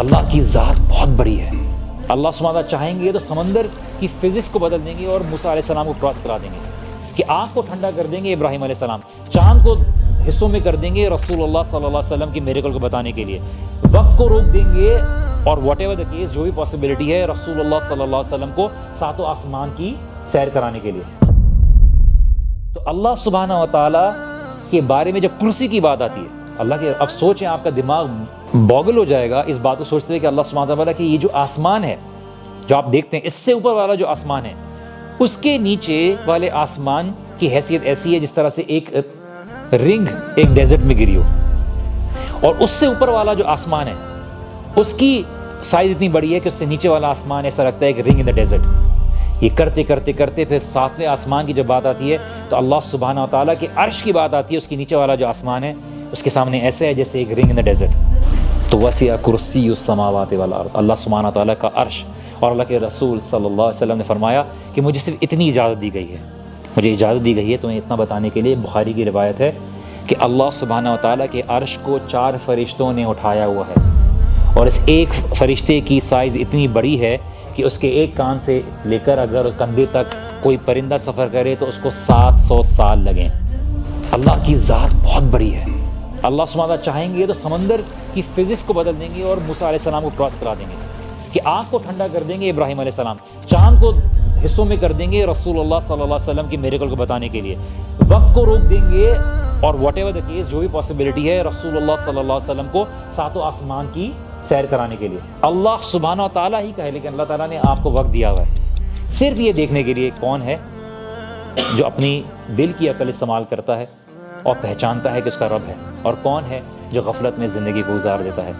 اللہ کی ذات بہت بڑی ہے۔ اللہ سبحانہ وتعالیٰ چاہیں گے تو سمندر کی فزکس کو بدل دیں گے اور موسیٰ علیہ السلام کو کراس کرا دیں گے، کہ آگ کو ٹھنڈا کر دیں گے ابراہیم علیہ السلام، چاند کو حصوں میں کر دیں گے رسول اللہ صلی اللہ علیہ وسلم کی میریکل کو بتانے کے لیے، وقت کو روک دیں گے، اور واٹ ایور دا کیس جو بھی پاسبلٹی ہے رسول اللہ صلی اللہ علیہ وسلم کو ساتوں آسمان کی سیر کرانے کے لیے۔ تو اللہ سبحانہ وتعالیٰ کے بارے میں جب کرسی کی بات آتی ہے، اللہ کے اب سوچیں، آپ کا دماغ بوگل ہو جائے گا اس بات کو سوچتے ہوئے کہ اللہ سبحانہ وتعالیٰ کہ یہ جو آسمان ہے جو آپ دیکھتے ہیں، اس سے اوپر والا جو آسمان ہے اس کے نیچے والے آسمان کی حیثیت ایسی ہے جس طرح سے ایک رنگ ایک ڈیزرٹ میں گری ہو، اور اس سے اوپر والا جو آسمان ہے اس کی سائز اتنی بڑی ہے کہ اس سے نیچے والا آسمان ایسا لگتا ہے ایک رنگ ان دا ڈیزرٹ۔ یہ کرتے کرتے کرتے پھر ساتویں آسمان کی جب بات آتی ہے تو اللہ سبحانہ وتعالیٰ کے عرش کی بات آتی ہے، اس کے نیچے والا جو آسمان ہے اس کے سامنے ایسے ہے جیسے ایک رنگ ان دا ڈیزرٹ۔ تو وسع کرسی السماوات والارض، اللہ سبحانہ وتعالیٰ کا عرش، اور اللہ کے رسول صلی اللہ علیہ وسلم نے فرمایا کہ مجھے صرف اتنی اجازت دی گئی ہے، مجھے اجازت دی گئی ہے تمہیں اتنا بتانے کے لیے، بخاری کی روایت ہے کہ اللہ سبحانہ وتعالیٰ کے عرش کو 4 فرشتوں نے اٹھایا ہوا ہے، اور اس ایک فرشتے کی سائز اتنی بڑی ہے کہ اس کے ایک کان سے لے کر اگر کندھے تک کوئی پرندہ سفر کرے تو اس کو 700 سال لگیں۔ اللہ کی ذات بہت بڑی ہے۔ اللہ سبحانہ وتعالیٰ چاہیں گے تو سمندر کی فزکس کو بدل دیں گے اور موسیٰ علیہ السلام کو کراس کرا دیں گے، کہ آگ کو ٹھنڈا کر دیں گے ابراہیم علیہ السلام، چاند کو حصوں میں کر دیں گے رسول اللہ صلی اللہ علیہ وسلم کی میریکل کو بتانے کے لیے، وقت کو روک دیں گے، اور واٹ ایور دا کیس جو بھی پاسبلٹی ہے رسول اللہ صلی اللہ علیہ وسلم کو ساتوں آسمان کی سیر کرانے کے لیے۔ اللہ سبحانہ وتعالیٰ ہی کا ہے، لیکن اللہ تعالیٰ نے آپ کو وقت دیا ہوا ہے صرف یہ دیکھنے کے لیے کون ہے جو اپنی دل کی عقل استعمال کرتا ہے اور پہچانتا ہے کہ اس کا رب ہے، اور کون ہے جو غفلت میں زندگی کو گزار دیتا ہے۔